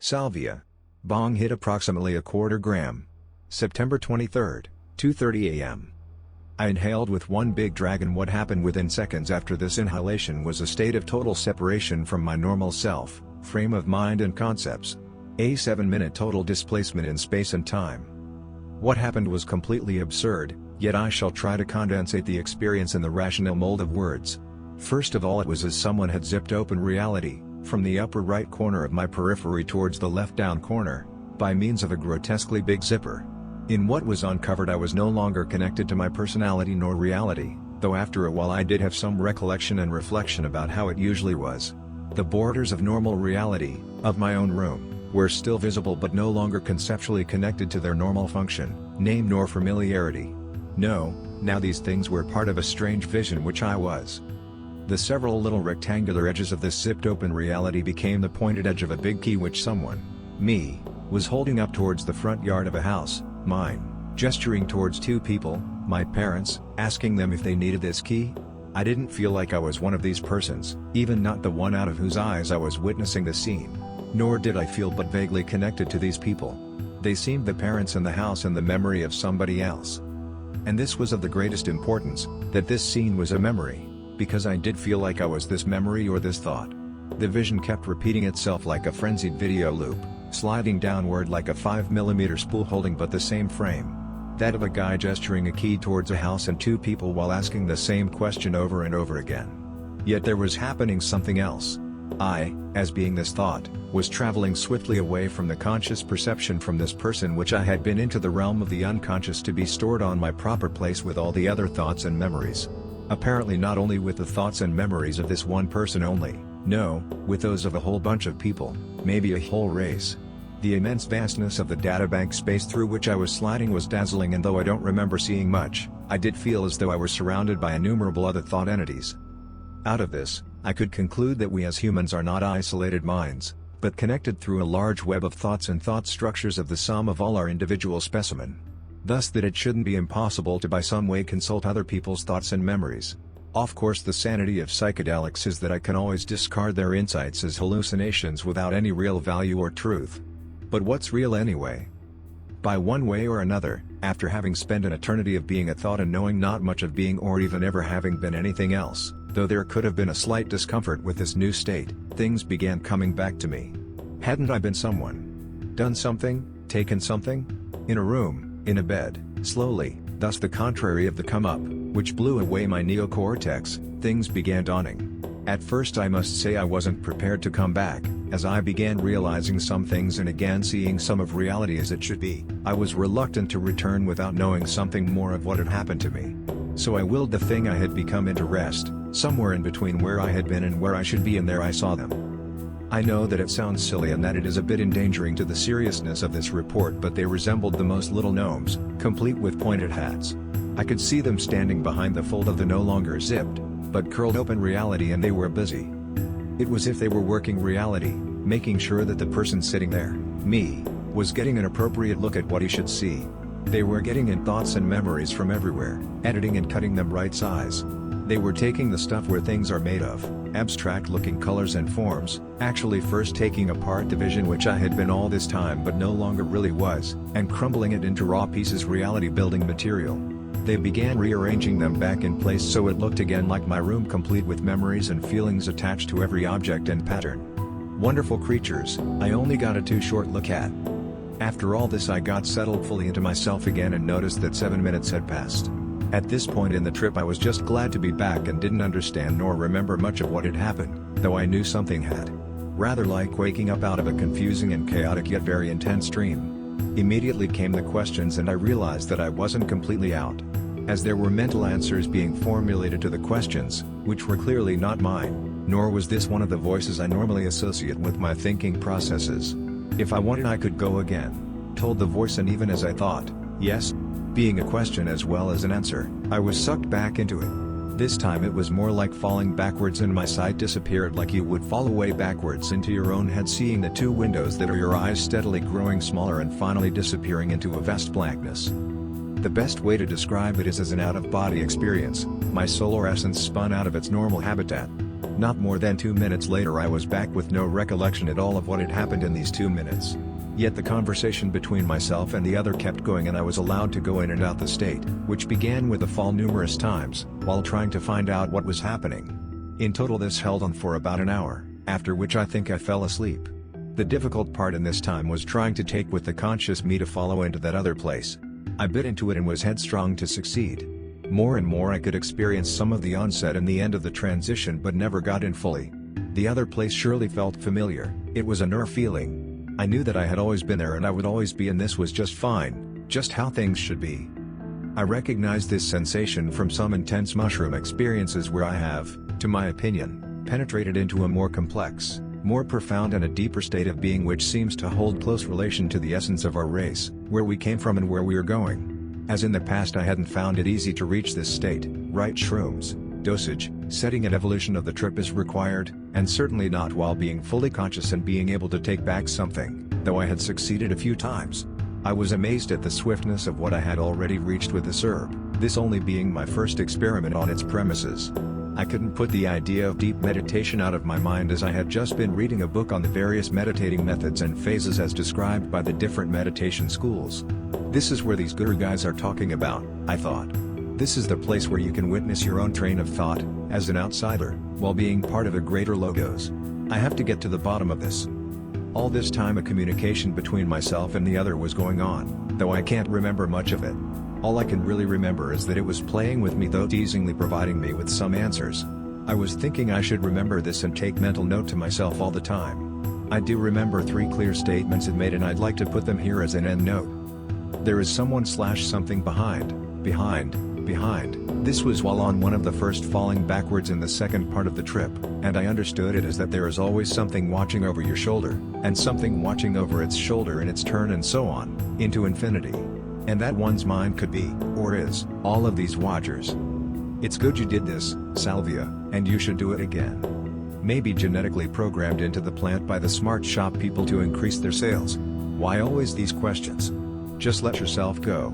Salvia. Bong hit approximately a quarter gram. September 23, 2:30 a.m. I inhaled with one big drag, and what happened within seconds after this inhalation was a state of total separation from my normal self, frame of mind and concepts. A 7-minute total displacement in space and time. What happened was completely absurd, yet I shall try to condensate the experience in the rational mold of words. First of all, it was as someone had zipped open reality, from the upper right corner of my periphery towards the left down corner, by means of a grotesquely big zipper. In what was uncovered, I was no longer connected to my personality nor reality, though after a while I did have some recollection and reflection about how it usually was. The borders of normal reality, of my own room, were still visible but no longer conceptually connected to their normal function, name nor familiarity. No, now these things were part of a strange vision which I was. The several little rectangular edges of this zipped open reality became the pointed edge of a big key which someone, me, was holding up towards the front yard of a house, mine, gesturing towards two people, my parents, asking them if they needed this key. I didn't feel like I was one of these persons, even not the one out of whose eyes I was witnessing the scene. Nor did I feel but vaguely connected to these people. They seemed the parents in the house and the memory of somebody else. And this was of the greatest importance, that this scene was a memory, because I did feel like I was this memory or this thought. The vision kept repeating itself like a frenzied video loop, sliding downward like a 5mm spool holding but the same frame. That of a guy gesturing a key towards a house and two people while asking the same question over and over again. Yet there was happening something else. I, as being this thought, was traveling swiftly away from the conscious perception from this person which I had been into the realm of the unconscious to be stored on my proper place with all the other thoughts and memories. Apparently not only with the thoughts and memories of this one person only, no, with those of a whole bunch of people, maybe a whole race. The immense vastness of the databank space through which I was sliding was dazzling, and though I don't remember seeing much, I did feel as though I were surrounded by innumerable other thought entities. Out of this, I could conclude that we as humans are not isolated minds, but connected through a large web of thoughts and thought structures of the sum of all our individual specimen. Thus that it shouldn't be impossible to by some way consult other people's thoughts and memories. Of course, the sanity of psychedelics is that I can always discard their insights as hallucinations without any real value or truth. But what's real anyway? By one way or another, after having spent an eternity of being a thought and knowing not much of being or even ever having been anything else, though there could have been a slight discomfort with this new state, things began coming back to me. Hadn't I been someone? Done something? Taken something? In a room, in a bed, slowly, thus the contrary of the come up, which blew away my neocortex, things began dawning. At first I must say I wasn't prepared to come back, as I began realizing some things and again seeing some of reality as it should be. I was reluctant to return without knowing something more of what had happened to me. So I willed the thing I had become into rest, somewhere in between where I had been and where I should be, and there I saw them. I know that it sounds silly and that it is a bit endangering to the seriousness of this report, but they resembled the most little gnomes, complete with pointed hats. I could see them standing behind the fold of the no longer zipped, but curled open reality, and they were busy. It was if they were working reality, making sure that the person sitting there, me, was getting an appropriate look at what he should see. They were getting in thoughts and memories from everywhere, editing and cutting them right size. They were taking the stuff where things are made of, abstract-looking colors and forms, actually first taking apart the vision which I had been all this time but no longer really was, and crumbling it into raw pieces, reality-building material. They began rearranging them back in place so it looked again like my room, complete with memories and feelings attached to every object and pattern. Wonderful creatures, I only got a too short look at. After all this I got settled fully into myself again and noticed that 7 minutes had passed. At this point in the trip I was just glad to be back and didn't understand nor remember much of what had happened, though I knew something had. Rather like waking up out of a confusing and chaotic yet very intense dream. Immediately came the questions and I realized that I wasn't completely out. As there were mental answers being formulated to the questions, which were clearly not mine, nor was this one of the voices I normally associate with my thinking processes. If I wanted I could go again, told the voice, and even as I thought, yes, being a question as well as an answer, I was sucked back into it. This time it was more like falling backwards and my sight disappeared, like you would fall away backwards into your own head, seeing the two windows that are your eyes steadily growing smaller and finally disappearing into a vast blankness. The best way to describe it is as an out-of-body experience. My soul or essence spun out of its normal habitat. Not more than 2 minutes later I was back with no recollection at all of what had happened in these 2 minutes. Yet the conversation between myself and the other kept going and I was allowed to go in and out the state, which began with a fall numerous times, while trying to find out what was happening. In total this held on for about an hour, after which I think I fell asleep. The difficult part in this time was trying to take with the conscious me to follow into that other place. I bit into it and was headstrong to succeed. More and more I could experience some of the onset and the end of the transition but never got in fully. The other place surely felt familiar, it was a nerve feeling. I knew that I had always been there and I would always be, and this was just fine, just how things should be. I recognized this sensation from some intense mushroom experiences where I have, to my opinion, penetrated into a more complex, more profound and a deeper state of being which seems to hold close relation to the essence of our race, where we came from and where we are going. As in the past I hadn't found it easy to reach this state, right shrooms, dosage, setting and evolution of the trip is required, and certainly not while being fully conscious and being able to take back something, though I had succeeded a few times. I was amazed at the swiftness of what I had already reached with this herb, this only being my first experiment on its premises. I couldn't put the idea of deep meditation out of my mind as I had just been reading a book on the various meditating methods and phases as described by the different meditation schools. This is where these guru guys are talking about, I thought. This is the place where you can witness your own train of thought, as an outsider, while being part of a greater logos. I have to get to the bottom of this. All this time a communication between myself and the other was going on, though I can't remember much of it. All I can really remember is that it was playing with me, though teasingly providing me with some answers. I was thinking I should remember this and take mental note to myself all the time. I do remember 3 clear statements it made and I'd like to put them here as an end note. There is someone/something behind. This was while on one of the first falling backwards in the second part of the trip, and I understood it as that there is always something watching over your shoulder, and something watching over its shoulder in its turn and so on, into infinity. And that one's mind could be, or is, all of these watchers. It's good you did this, Salvia, and you should do it again. Maybe genetically programmed into the plant by the smart shop people to increase their sales. Why always these questions? Just let yourself go.